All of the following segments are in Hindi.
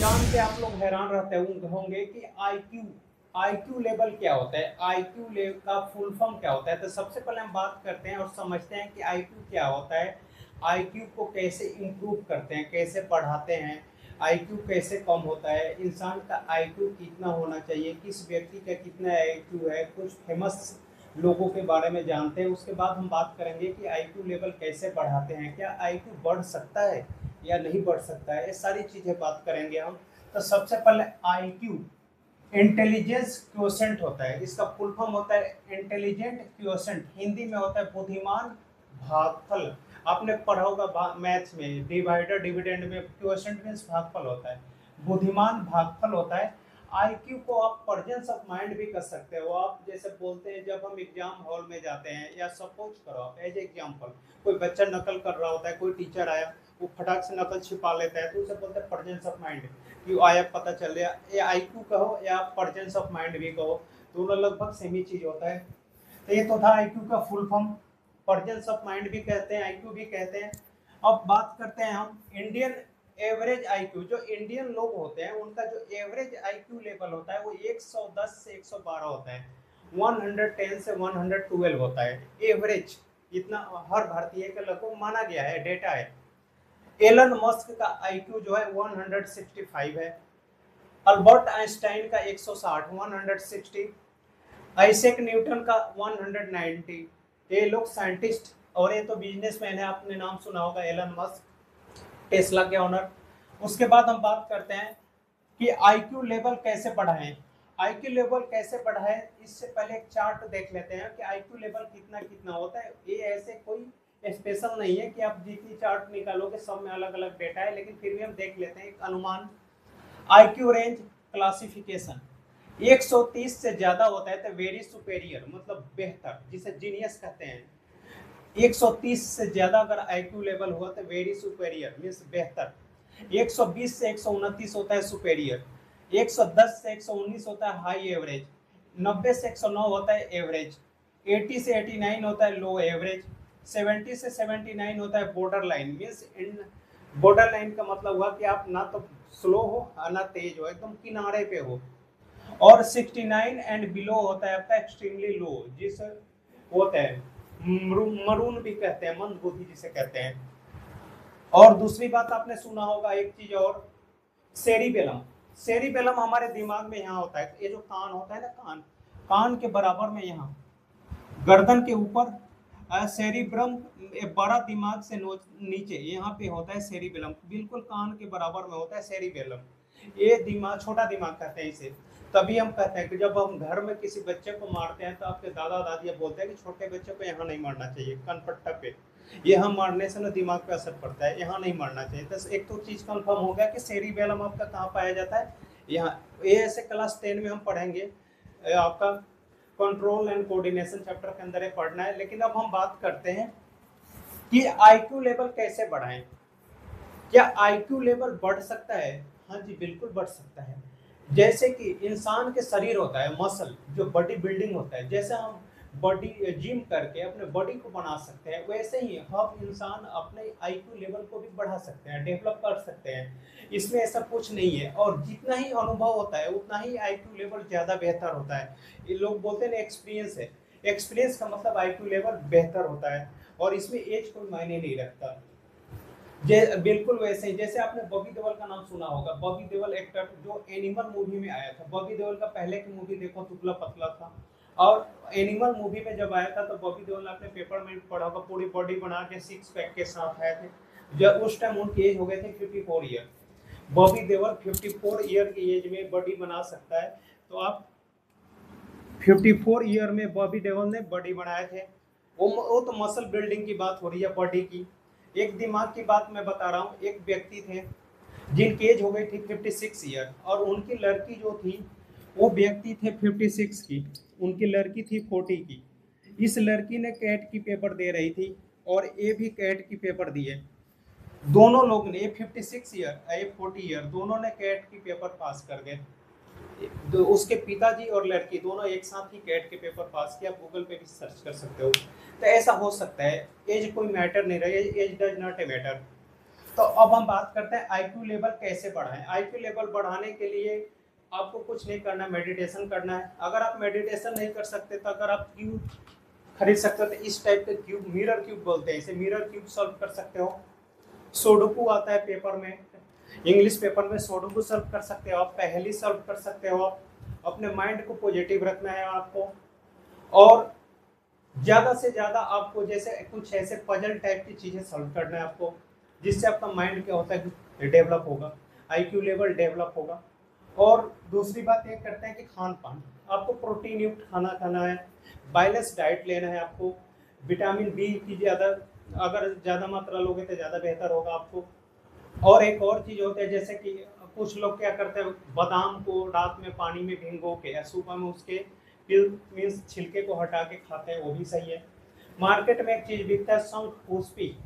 जान के आप लोग हैरान रहते होंगे कि आईक्यू आईक्यू लेवल क्या होता है, आईक्यू लेवल का फुल फॉर्म क्या होता है। तो सबसे पहले हम बात करते हैं और समझते हैं कि आईक्यू क्या होता है, आईक्यू को कैसे इम्प्रूव करते हैं, कैसे बढ़ाते हैं, आईक्यू कैसे कम होता है, इंसान का आईक्यू कितना होना चाहिए, किस व्यक्ति का कितना आईक्यू है, कुछ फेमस लोगों के बारे में जानते हैं। उसके बाद हम बात करेंगे कि आईक्यू लेवल कैसे बढ़ाते हैं, क्या आईक्यू बढ़ सकता है या नहीं बढ़ सकता है, ये सारी चीज़ें बात करेंगे हम। तो सबसे पहले आईक्यू इंटेलिजेंस क्वोशेंट होता है, इसका फुल फॉर्म होता है इंटेलिजेंट क्वोशेंट, हिंदी में होता है बुद्धिमान भागफल। आपने पढ़ा होगा मैथ्स में डिवाइडर डिविडेंड में क्वोशेंट मीन्स भागफल होता है, बुद्धिमान भागफल होता है। आईक्यू को आप प्रेजेंस ऑफ माइंड भी कर सकते हो। आप जैसे बोलते हैं जब हम एग्जाम हॉल में जाते हैं, या सपोज करो आप एज एग्जाम्पल कोई बच्चा नकल कर रहा होता है, कोई टीचर आया वो फटाक से नकल छिपा लेता है, तो उसे बोलते हैं प्रेजेंस ऑफ माइंड कि आया पता चल गया। ये आईक्यू कहो या प्रेजेंस ऑफ माइंड भी कहो, दोनों लगभग सेम ही चीज होता है। तो ये तो था आईक्यू का full form, presence of mind भी कहते हैं, आईक्यू भी कहते हैं। अब बात करते हैं हम इंडियन एवरेज आईक्यू। जो इंडियन लोग होते हैं उनका जो एवरेज आईक्यू लेवल होता है वो 110 से 112 होता है, 110 से 112 होता है एवरेज। इतना हर भारतीय के लगभग माना गया है, डेटा है। एलन मस्क का आईक्यू जो है 165 है, अल्बर्ट आइंस्टाइन का 160 160, आइजैक न्यूटन का 190। ये लोग साइंटिस्ट और ये तो बिजनेसमैन है, आपने नाम सुना होगा एलन मस्क, टेस्ला के ऑनर। उसके बाद हम बात करते हैं कि आईक्यू लेवल कैसे बढ़ाएं। आईक्यू लेवल कैसे बढ़ाएं, इससे पहले एक चार्ट देख लेते हैं कि आईक्यू लेवल कितना कितना होता है। ये ऐसे कोई स्पेशल नहीं है कि आप जितनी चार्ट निकालोगे सब में अलग अलग डेटा है, लेकिन फिर भी हम देख लेते हैं एक अनुमान। आईक्यू रेंज क्लासिफिकेशन 130 से ज्यादा होता है तो वेरी सुपेरियर मतलब बेहतर, जिसे जीनियस कहते हैं। 130 से ज्यादा अगर आईक्यू लेवल हुआ तो वेरी सुपेरियर मीन्स बेहतर। 120 से 129 होता है सुपेरियर, 110 से 119 होता है हाई एवरेज, 90 से 109 होता है एवरेज, 80 से 89 होता है लो एवरेज, 70 से 79 होता है border line means in border line का मतलब हुआ कि आप ना तो स्लो हो ना तेज हो, एकदम किनारे पे हो। और 69 एंड बिलो होता है आपका एक्सट्रीमली लो, जिस होता है मरून भी कहते हैं, मंद बुद्धि जिसे कहते हैं। और दूसरी बात आपने सुना होगा एक चीज और, सेरिबेलम। सेरिबेलम हमारे दिमाग में यहाँ होता है, ये जो कान होता है ना, कान कान के बराबर में यहाँ गर्दन के ऊपर सेरिब्रम, बड़ा दिमाग से नीचे यहाँ पे होता है सेरिबेलम, बिल्कुल कान के बराबर में होता है सेरिबेलम। ये दिमाग छोटा दिमाग कहते हैं इसे। तभी हम कहते हैं कि जब हम घर में किसी बच्चे को मारते हैं तो आपके दादा दादी बोलते हैं कि छोटे बच्चे को यहाँ नहीं मारना चाहिए, कनपट्टा पे, यहाँ मारने से ना दिमाग पे असर पड़ता है, यहाँ नहीं मारना चाहिए। तो एक तो चीज कंफर्म हो गया कि सेरिबेलम आपका कहाँ पाया जाता है, यहाँ। ये ऐसे क्लास 10 में हम पढ़ेंगे, आपका कंट्रोल एंड कोऑर्डिनेशन चैप्टर के अंदर ये पढ़ना है। लेकिन अब हम बात करते हैं कि आईक्यू लेवल कैसे बढ़ाएं। क्या आईक्यू लेवल बढ़ सकता है? हाँ जी, बिल्कुल बढ़ सकता है। जैसे कि इंसान के शरीर होता है मसल, जो बॉडी बिल्डिंग होता है, जैसे हम बॉडी जिम करके अपने बॉडी को बना सकते हैं, वैसे ही हम इंसान अपने आईक्यू लेवल को भी बढ़ा सकते हैं, डेवलप कर सकते हैं। इसमें ऐसा कुछ नहीं है, और जितना ही अनुभव होता है उतना ही आईक्यू लेवल ज़्यादा बेहतर होता है। ये लोग बोलते हैं ना एक्सपीरियंस है, एक्सपीरियंस का मतलब आईक्यू लेवल बेहतर होता है, और इसमें एज कोई मायने नहीं रखता। बिल्कुल वैसे ही जैसे आपने बॉबी देओल का नाम सुना होगा, बॉबी देओल एक्टर जो एनिमल मूवी में आया था। बॉबी देओल का पहले की मूवी देखो दुबला पतला था, और एनिमल मूवी में जब आया था तो बॉबी देओल ने अपने पेपर में पढ़ा होगा, पूरी बॉडी बना के सिक्स पैक के साथ आए थे। जब उस टाइम उनकी एज हो गए थे 54 ईयर। बॉबी देओल 54 ईयर की एज में बॉडी बना सकता है, तो आप 54 ईयर में बॉबी देओल ने बॉडी बनाए थे। वो तो मसल बिल्डिंग की बात हो रही है बॉडी की। एक दिमाग की बात मैं बता रहा हूँ, एक व्यक्ति थे जिनकी एज हो गई थी 56 ईयर, और उनकी लड़की जो थी वो व्यक्ति थे 56 की, उनकी लड़की थी 40 की। इस लड़की ने कैट की पेपर दे रही थी और ये भी कैट की पेपर दिए। दोनों लोग ने, ये 56 ईयर ये 40 ईयर, दोनों ने कैट की पेपर पास कर गए। तो उसके पिताजी और लड़की दोनों एक साथ ही कैट के पेपर पास किया, आप गूगल पे भी सर्च कर सकते हो। तो ऐसा हो सकता है, एज कोई मैटर नहीं रही, age does not a matter. तो अब हम बात करते हैं आईक्यू लेवल कैसे बढ़ाएं। आईक्यू लेवल बढ़ाने के लिए आपको कुछ नहीं करना, मेडिटेशन करना है। अगर आप मेडिटेशन नहीं कर सकते तो अगर आप क्यूब खरीद सकते हो तो इस टाइप के क्यूब, मिरर क्यूब बोलते हैं इसे, मिरर क्यूब सॉल्व कर सकते हो। सोडोकू आता है पेपर में, इंग्लिश पेपर में सोडोकू सॉल्व कर सकते हो आप, पहेली सॉल्व कर सकते हो आप। अपने माइंड को पॉजिटिव रखना है आपको, और ज़्यादा से ज़्यादा आपको जैसे कुछ ऐसे पजल टाइप की चीज़ें सॉल्व करना है आपको, जिससे आपका माइंड क्या होता है डेवलप होगा, आईक्यू लेवल डेवलप होगा। और दूसरी बात ये करते हैं कि खान पान, आपको प्रोटीन युक्त खाना खाना है, बैलेंस डाइट लेना है आपको, विटामिन बी की ज़्यादा, अगर ज़्यादा मात्रा लोगे तो ज़्यादा बेहतर होगा आपको। और एक और चीज़ होती है जैसे कि कुछ लोग क्या करते हैं, बादाम को रात में पानी में भिगो के या सुबह में उसके पिल मीन्स छिलके को हटा के खाते हैं, वो भी सही है। मार्केट में एक चीज़ बिकता है शंख पुष्पी,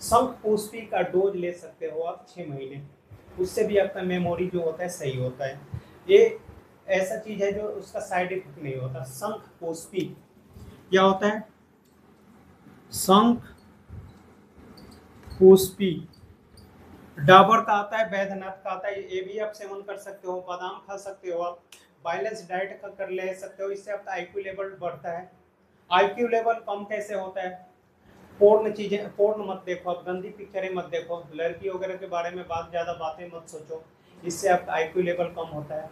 शंख पुष्पी का डोज ले सकते हो आप 6 महीने, उससे भी आपका मेमोरी जो होता है सही होता है। ये ऐसा चीज़ है जो उसका साइड इफेक्ट नहीं होता। शंख पुष्पी क्या होता है, शंख पुष्पी डाबर का आता है, बैद्यनाथ का आता है, ये भी आप सेवन कर सकते हो। बादाम खा सकते हो आप, बैलेंस डाइट का कर ले सकते हो, इससे आपका आईक्यू लेवल बढ़ता है। आईक्यू लेवल कम कैसे होता है, पोर्न चीजें, पोर्न मत देखो आप, गंदी पिक्चरें मत देखो, लड़की वगैरह के बारे में ज़्यादा बातें मत सोचो, इससे आपका आईक्यू लेवल कम होता है।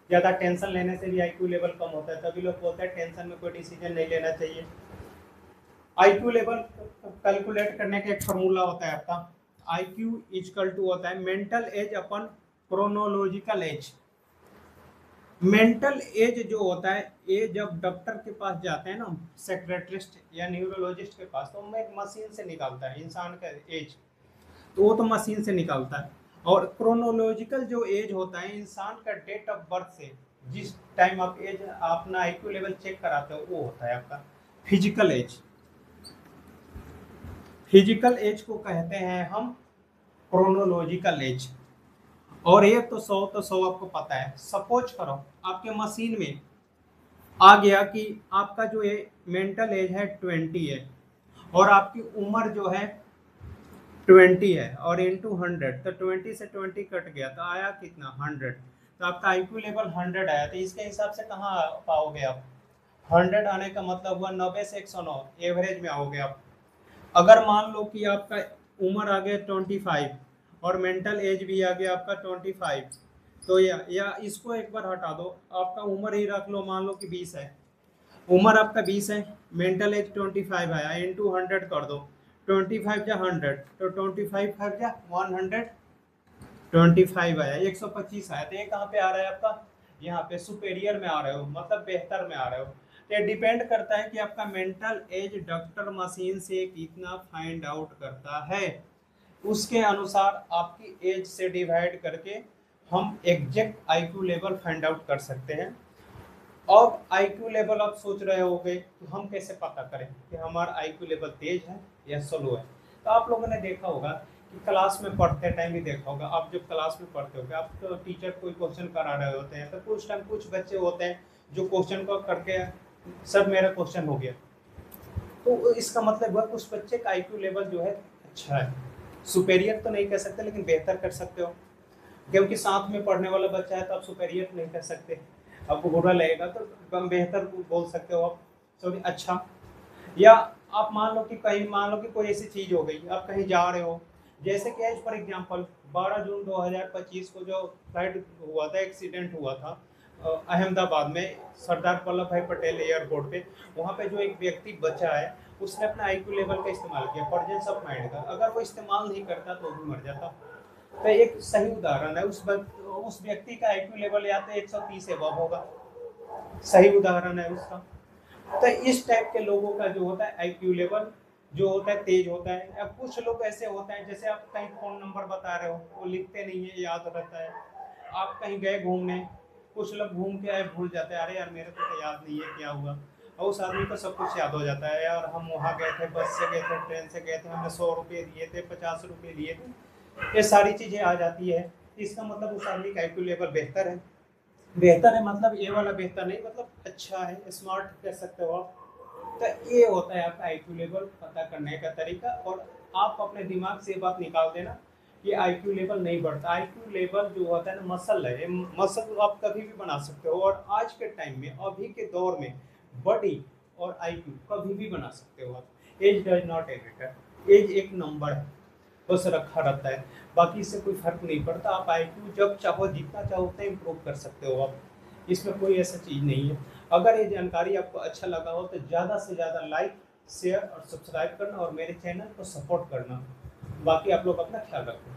ज़्यादा टेंशन लेने से भी आईक्यू लेवल कम होता है, तभी लोग बोलते हैं टेंशन में कोई डिसीजन नहीं लेना चाहिए। आईक्यू लेवल कैलकुलेट करने का एक फार्मूला होता है आपका, आईक्यू इक्वल टू होता है मेंटल एज अपन क्रोनोलॉजिकल एज। मेंटल एज जो होता है, ये जब डॉक्टर के पास जाते हैं ना, सेक्रेटरिस्ट या न्यूरोलॉजिस्ट के पास, तो मैं एक मशीन से निकालता है इंसान का एज, तो वो तो मशीन से निकालता है। और क्रोनोलॉजिकल जो एज होता है इंसान का डेट ऑफ बर्थ से, जिस टाइम आप एज अपना आईक्यू लेवल चेक कराते हो, वो होता है आपका फिजिकल एज। फिजिकल एज को कहते हैं हम क्रोनोलॉजिकल एज। और ये तो 100 आपको पता है। सपोज करो आपके मशीन में आ गया कि आपका जो ये मेंटल एज है 20 है, और आपकी उम्र जो है 20 है, और इंटू 100, तो 20 से 20 कट गया तो आया कितना 100, तो आपका आईक्यू लेवल 100 आया। तो इसके हिसाब से कहाँ पाओगे आप, 100 आने का मतलब हुआ 90 से 109 एवरेज में आओगे आप। अगर मान लो कि आपका उम्र आ गया 25 और मेंटल एज भी आ गया आपका 25, तो या इसको एक बार हटा दो, आपका उम्र ही रख लो, मान लो कि 20 है, उम्र आपका 20 है, मेंटल एज 25 आया, इंटू 100 कर दो, 25 जा 100, तो 25 जा 125 आया, 125 आया। तो ये कहाँ पे आ रहा है आपका, यहाँ पे सुपेरियर में आ रहे हो, मतलब बेहतर में आ रहे हो। ये डिपेंड करता है कि आपका मेंटल एज डॉक्टर मशीन से कितना फाइंड आउट करता है, उसके अनुसार आपकी एज से डिवाइड करके हम exact IQ level find out कर सकते हैं। अब आईक्यू लेवल आप सोच रहे होंगे कि हम कैसे पता करें कि हमारा आईक्यू लेवल तेज है या स्लो है। तो आप लोगों ने देखा होगा कि क्लास में पढ़ते टाइम भी देखा होगा, आप जब क्लास में पढ़ते होगे, आप तो टीचर कोई क्वेश्चन करा रहे होते हैं, तो कुछ टाइम कुछ बच्चे होते हैं जो क्वेश्चन को करके सर मेरा क्वेश्चन हो गया, तो इसका मतलब हुआ कुछ बच्चे का आईक्यू लेवल जो है अच्छा है। सुपेरियर तो नहीं कह सकते, लेकिन बेहतर कर सकते हो, क्योंकि साथ में पढ़ने वाला बच्चा है तो आप सुपेरियर नहीं कर सकते, आपको बुरा लगेगा, तो बेहतर बोल सकते हो आप, सॉरी अच्छा। या आप मान लो कि कहीं, मान लो कि कोई ऐसी चीज़ हो गई, आप कहीं जा रहे हो, जैसे कि एज फॉर एग्जांपल 12 जून 2025 को जो फ्लाइट हुआ था, एक्सीडेंट हुआ था अहमदाबाद में सरदार वल्लभ भाई पटेल एयरपोर्ट पे, वहाँ पे जो एक व्यक्ति बचा है, उसने अपना आईक्यू लेवल का इस्तेमाल किया, प्रेजेंस ऑफ माइंड का। अगर वो इस्तेमाल नहीं करता तो भी मर जाता। तो एक सही उदाहरण है, उस व्यक्ति का आईक्यू लेवल या तो 130 एबव होगा, सही उदाहरण है उसका। तो इस टाइप के लोगों का जो होता है आईक्यू लेवल जो होता है तेज होता है। अब कुछ लोग ऐसे होते हैं, जैसे आप कहीं फ़ोन नंबर बता रहे हो, वो लिखते नहीं है, याद रहता है। आप कहीं गए घूमने, कुछ लोग घूम के आए भूल जाते हैं, अरे यार मेरे को तो याद नहीं है क्या हुआ, और उस आदमी को सब कुछ याद हो जाता है, यार हम वहाँ गए थे, बस से गए थे, ट्रेन से गए थे, हमने 100 रुपये दिए थे, 50 रुपये लिए थे, ये सारी चीज़ें आ जाती है। इसका मतलब उस आदमी का आईक्यू लेवल बेहतर है। बेहतर है मतलब ये वाला बेहतर नहीं, मतलब अच्छा है, स्मार्ट कह सकते हो आप। तो ये होता है आपका आईक्यू लेवल पता करने का तरीका। और आप अपने दिमाग से ये बात निकाल देना कि आईक्यू लेवल नहीं बढ़ता। आईक्यू लेवल जो होता है ना मसल है, मसल आप कभी भी बना सकते हो। और आज के टाइम में, अभी के दौर में बॉडी और आईक्यू कभी भी बना सकते हो आप। Age does not a matter, age एक नंबर है, बस रखा रहता है, बाकी इससे कोई फर्क नहीं पड़ता। आप आईक्यू जब चाहो जितना चाहो उतना इम्प्रूव कर सकते हो आप, इसमें कोई ऐसा चीज़ नहीं है। अगर ये जानकारी आपको अच्छा लगा हो तो ज़्यादा से ज़्यादा लाइक, शेयर और सब्सक्राइब करना और मेरे चैनल को सपोर्ट करना। बाकी आप लोग अपना ख्याल रखो।